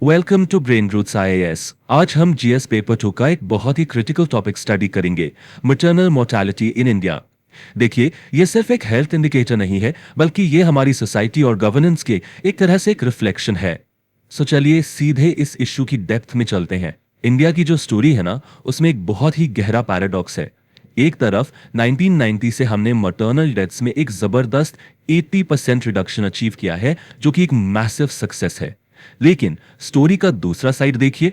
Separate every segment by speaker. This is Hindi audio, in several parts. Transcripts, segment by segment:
Speaker 1: Welcome to brain roots IAS. आज हम जीएस पेपर 2 का एक बहुत ही क्रिटिकल टॉपिक स्टडी करेंगे, मैटरनल मोर्टेलिटी इन इंडिया। देखिए, ये सिर्फ एक हेल्थ इंडिकेटर नहीं है, बल्कि ये हमारी सोसाइटी और गवर्नेंस के एक तरह से एक रिफ्लेक्शन है। सो चलिए सीधे इस इश्यू की डेप्थ में चलते हैं। इंडिया की जो स्टोरी है ना, उसमें एक बहुत ही गहरा पैराडॉक्स है। एक तरफ 1990 से हमने मटर्नल डेथ्स में एक जबरदस्त 80% रिडक्शन अचीव किया है, जो कि एक मैसिव सक्सेस है। लेकिन स्टोरी का दूसरा साइड देखिए,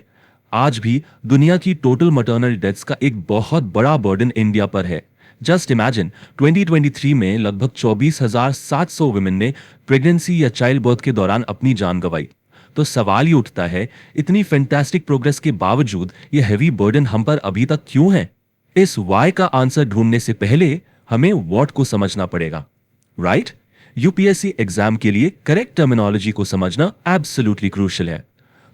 Speaker 1: आज भी दुनिया की टोटल मटर्नल डेथ्स का एक बहुत बड़ा बर्डन इंडिया पर है। जस्ट इमेजिन 2023 में लगभग 24,700 वुमेन ने प्रेगनेंसी या चाइल्ड बर्थ के दौरान अपनी जान गंवाई। तो सवाल ही उठता है, इतनी फैंटास्टिक प्रोग्रेस के बावजूद ये हैवी बर्डन हम पर अभी तक क्यों है? इस वाई का आंसर ढूंढने से पहले हमें व्हाट को समझना पड़ेगा, राइट? यूपीएससी एग्जाम के लिए करेक्ट टर्मिनोलॉजी को समझना एब्सोल्युटली क्रूशियल है।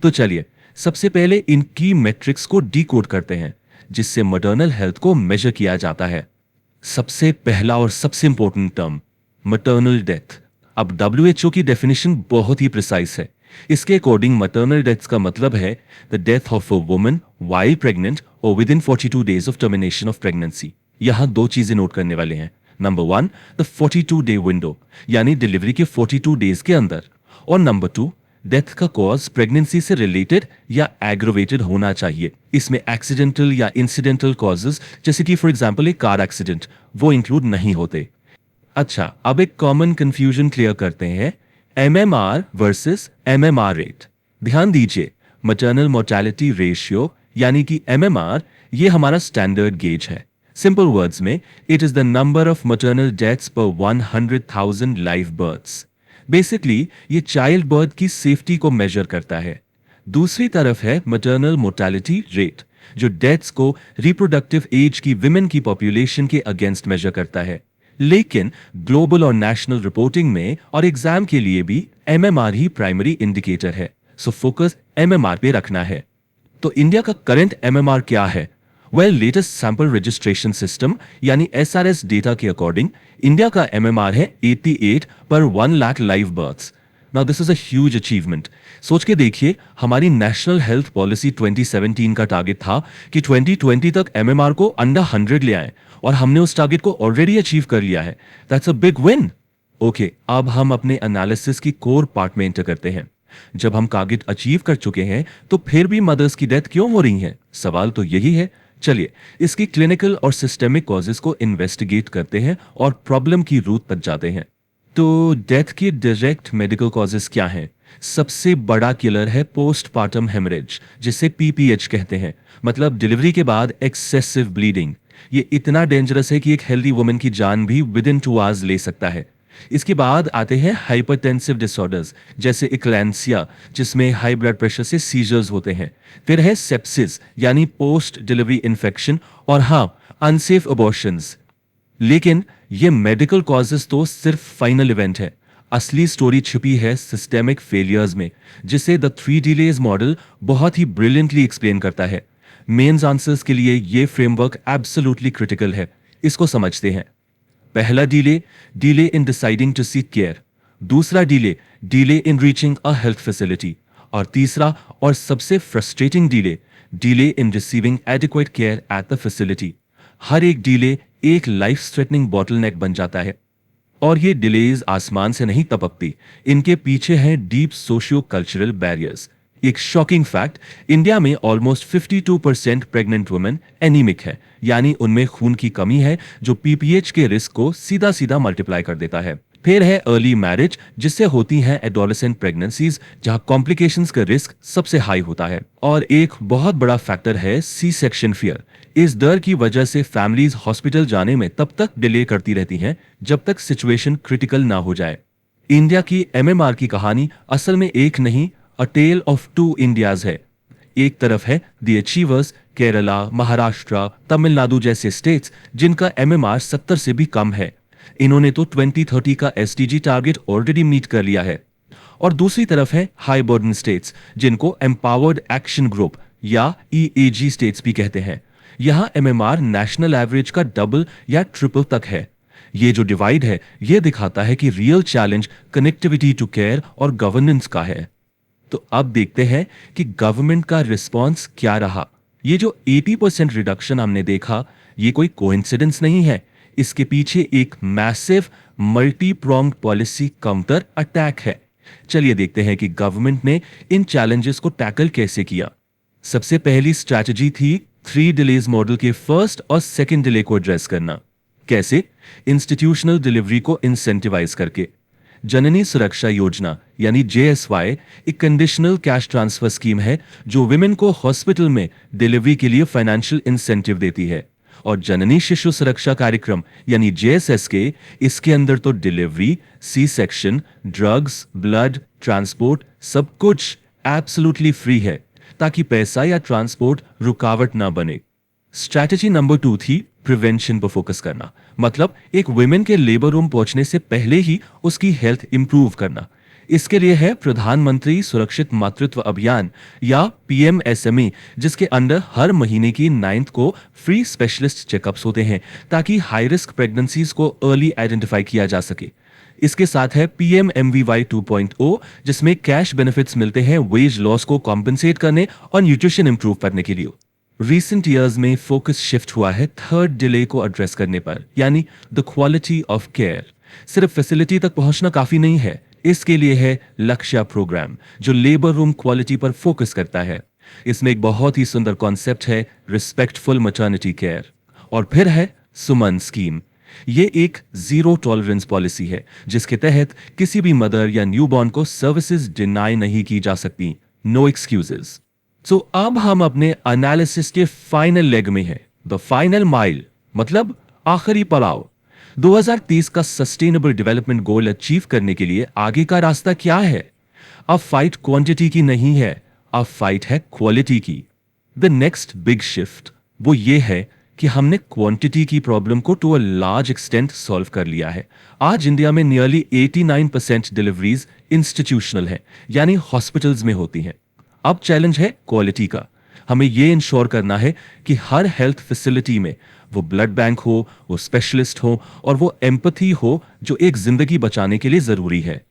Speaker 1: तो चलिए सबसे पहले इन की मैट्रिक्स को डीकोड करते हैं, जिससे मटर्नल हेल्थ को मेजर किया जाता है। सबसे पहला और सबसे इंपॉर्टेंट टर्म, मैटरनल डेथ। अब डब्ल्यूएचओ की डेफिनेशन बहुत ही प्रिसाइज है। इसके अकॉर्डिंग मैटरनल डेथ का मतलब है the death of a woman while pregnant और within 42 days of termination of pregnancy. यहां दो चीजें नोट करने वाले हैं। नंबर 1, द 42 डे विंडो, यानी डिलीवरी के 42 डेज के अंदर। और नंबर 2, डेथ का कॉज प्रेगनेंसी से रिलेटेड या एग्रोवेटेड होना चाहिए। इसमें एक्सीडेंटल या इंसिडेंटल कॉजेज, जैसे कि फॉर एग्जांपल एक कार एक्सीडेंट, वो इंक्लूड नहीं होते। अच्छा, अब एक कॉमन कंफ्यूजन क्लियर करते हैं, एमएमआर वर्सेस एमएमआर रेट। ध्यान दीजिए, मैटरनल मोर्टेलिटी रेशियो यानी कि एमएमआर, ये हमारा स्टैंडर्ड गेज है। सिंपल वर्ड्स में, it is the number of maternal deaths per 100,000 live births. Basically ये चाइल्ड बर्थ की सेफ्टी को मेजर करता है। दूसरी तरफ है मैटरनल मोर्टेलिटी रेट, जो डेथ्स को रिप्रोडक्टिव एज की विमेन की पॉपुलेशन के अगेंस्ट मेजर करता है। लेकिन ग्लोबल और नेशनल रिपोर्टिंग में और एग्जाम के लिए भी एमएमआर ही प्राइमरी इंडिकेटर है। सो फोकस एमएमआर पे रखना है। तो इंडिया का करंट एमएमआर क्या है? लेटेस्ट सैंपल रजिस्ट्रेशन सिस्टम यानी एसआरएस डेटा के अकॉर्डिंग इंडिया का एमएमआर है 88 per 1 lakh live births. Now this is a huge achievement. सोच के देखिए, हमारी नेशनल हेल्थ पॉलिसी 2017 का टारगेट था कि 2020 तक एमएमआर को अंडर 100 ले आए, और हमने उस टारगेट को ऑलरेडी अचीव कर लिया है। That's a big win. Okay, अब हम अपने एनालिसिस की कोर पार्ट में एंटर करते हैं। जब हम टारगेट अचीव कर चुके हैं, तो फिर भी मदर्स की डेथ क्यों हो रही है? सवाल तो यही है। चलिए इसकी क्लिनिकल और सिस्टेमिक कॉजेस को इन्वेस्टिगेट करते हैं और प्रॉब्लम की रूट तक जाते हैं। तो डेथ के डायरेक्ट मेडिकल कॉजेस क्या हैं? सबसे बड़ा किलर है पोस्टपार्टम हेमरेज, जिसे पीपीएच कहते हैं, मतलब डिलीवरी के बाद एक्सेसिव ब्लीडिंग। ये इतना डेंजरस है कि एक हेल्दी वुमन की जान भी विद इन 2 आवर्स ले सकता है। इसके बाद आते हैं हाइपरटेंसिव डिसऑर्डर्स, जैसे इक्लैंसिया, जिसमें हाई ब्लड प्रेशर से सीजर्स होते हैं। फिर है सेप्सिस, यानी पोस्ट डिलीवरी इन्फेक्शन, और हाँ, अनसेफ अबॉर्शंस। लेकिन ये मेडिकल कॉजेस तो सिर्फ फाइनल इवेंट है। असली स्टोरी छिपी है सिस्टेमिक फेलियर्स में, जिसे द 3 डिलेज मॉडल बहुत ही ब्रिलियंटली एक्सप्लेन करता है। मेंस आंसर्स के लिए ये फ्रेमवर्क एब्सोल्युटली क्रिटिकल है। इसको समझते हैं। पहला delay, delay in deciding to seek care. दूसरा delay, delay in reaching a health facility. और तीसरा और सबसे frustrating delay, delay in receiving adequate care at the facility. हर एक डिले एक लाइफ थ्रेटनिंग बॉटलनेक बन जाता है। और ये डिलेज आसमान से नहीं टपकती, इनके पीछे हैं डीप सोशियो कल्चरल बैरियर्स। एक शॉकिंग फैक्ट, इंडिया में ऑलमोस्ट 52% प्रेग्नेंट वुमेन एनीमिक है, यानी उनमें खून की कमी है, जो पीपीएच के रिस्क को सीधा सीधा मल्टीप्लाई कर देता है। फिर है अर्ली मैरिज, जिससे होती हैं एडोलेसेंट प्रेगनेंसीज, जहां कॉम्प्लिकेशंस का रिस्क सबसे हाई होता है। और एक बहुत बड़ा फैक्टर है सी सेक्शन फियर। इस डर की वजह से फैमिलीज हॉस्पिटल जाने में तब तक डिले करती रहती हैं जब तक सिचुएशन क्रिटिकल ना हो जाए। इंडिया की एमएमआर की कहानी असल में एक नहीं, अ टेल ऑफ 2 इंडियाज है। एक तरफ है द अचीवर्स, केरला, महाराष्ट्र, तमिलनाडु जैसे स्टेट्स, जिनका एमएमआर 70 से भी कम है। इन्होंने तो 2030 का एसडीजी टारगेट ऑलरेडी मीट कर लिया है। और दूसरी तरफ है हाई बर्डन स्टेट्स, जिनको एम्पावर्ड एक्शन ग्रुप या ईएजी स्टेट्स भी कहते हैं। यहां एमएमआर नेशनल एवरेज का डबल या ट्रिपल तक है। ये जो डिवाइड है, ये दिखाता है कि real challenge connectivity to care और गवर्नेंस का है। तो अब देखते हैं कि गवर्नमेंट का रिस्पॉन्स क्या रहा। ये जो 80% रिडक्शन हमने देखा, ये कोई कोइंसिडेंस नहीं है। इसके पीछे एक massive multi pronged policy counter attack है। चलिए देखते हैं कि गवर्नमेंट ने इन चैलेंजेस को टैकल कैसे किया। सबसे पहली स्ट्रैटेजी थी 3 डिलेज मॉडल के फर्स्ट और सेकंड डिले को एड्रेस करना। कैसे? इंस्टीट्यूशनल डिलीवरी को इंसेंटिवाइज करके। जननी सुरक्षा योजना यानी JSY एक कंडीशनल कैश ट्रांसफर स्कीम है जो विमेन को हॉस्पिटल में डिलीवरी के लिए फाइनेंशियल इंसेंटिव देती है। और जननी शिशु सुरक्षा कार्यक्रम यानी JSSK, इसके अंदर तो delivery, C section, drugs, blood, transport सब कुछ एब्सोल्युटली फ्री है ताकि पैसा या ट्रांसपोर्ट रुकावट ना बने। स्ट्रैटेजी नंबर 2 थी प्रिवेंशन पर फोकस करना, मतलब एक वुमेन के लेबर रूम पहुंचने से पहले ही उसकी हेल्थ इंप्रूव करना। इसके लिए है प्रधानमंत्री सुरक्षित मातृत्व अभियान या PMSME, जिसके अंडर हर महीने की 9th को फ्री स्पेशलिस्ट चेकअप्स होते हैं ताकि हाई रिस्क प्रेगनेंसीज को अर्ली आइडेंटिफाई किया जा सके। इसके साथ है PMMVY 2.0, जिसमें कैश बेनिफिट्स मिलते हैं वेज लॉस को कॉम्पेंसेट करने और न्यूट्रिशन इंप्रूव करने के लिए। रिसेंट ईयर्स में फोकस शिफ्ट हुआ है थर्ड डिले को एड्रेस करने पर, यानी द क्वालिटी ऑफ केयर। सिर्फ फैसिलिटी तक पहुंचना काफी नहीं है, इसके लिए है लक्ष्य प्रोग्राम जो लेबर रूम क्वालिटी पर फोकस करता है। इसमें एक बहुत ही सुंदर कॉन्सेप्ट है रिस्पेक्टफुल मैटरनिटी केयर। और फिर है सुमन स्कीम। ये एक जीरो टॉलरेंस पॉलिसी है जिसके तहत किसी भी मदर या न्यूबॉर्न को सर्विसेज डिनाई नहीं की जा सकती। No excuses. सो अब हम अपने एनालिसिस के फाइनल लेग में हैं, द फाइनल माइल, मतलब आखिरी पड़ाव। 2030 का सस्टेनेबल डेवलपमेंट गोल अचीव करने के लिए आगे का रास्ता क्या है? अब फाइट क्वांटिटी की नहीं है, अब फाइट है क्वालिटी की। द नेक्स्ट बिग शिफ्ट वो ये है कि हमने क्वांटिटी की प्रॉब्लम को to a large extent solve कर लिया है। आज इंडिया में नियरली 89% डिलीवरीज इंस्टीट्यूशनल है, यानी हॉस्पिटल्स में होती हैं। अब चैलेंज है क्वालिटी का। हमें यह इंश्योर करना है कि हर हेल्थ फैसिलिटी में वो ब्लड बैंक हो, वो स्पेशलिस्ट हो और वो एम्पैथी हो जो एक जिंदगी बचाने के लिए जरूरी है।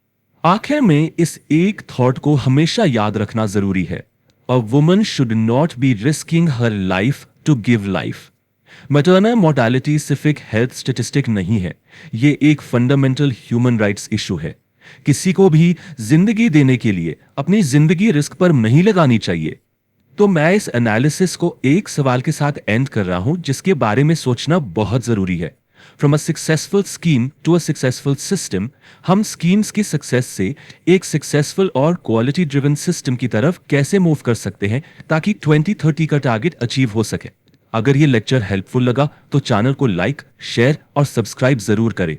Speaker 1: आखिर में इस एक थॉट को हमेशा याद रखना जरूरी है, a woman should not be risking her life to give life. Maternal mortality सिर्फ एक हेल्थ स्टेटिस्टिक नहीं है, ये एक फंडामेंटल ह्यूमन राइट्स इशू है। किसी को भी जिंदगी देने के लिए अपनी जिंदगी रिस्क पर नहीं लगानी चाहिए। तो मैं इस एनालिसिस को एक सवाल के साथ एंड कर रहा हूं जिसके बारे में सोचना बहुत जरूरी है। From a successful scheme to a successful system, हम स्कीम्स की सक्सेस से एक सक्सेसफुल और क्वालिटी ड्रिवन सिस्टम की तरफ कैसे मूव कर सकते हैं ताकि 2030 का टारगेट अचीव हो सके। अगर ये लेक्चर हेल्पफुल लगा तो चैनल को लाइक, शेयर और सब्सक्राइब जरूर करें।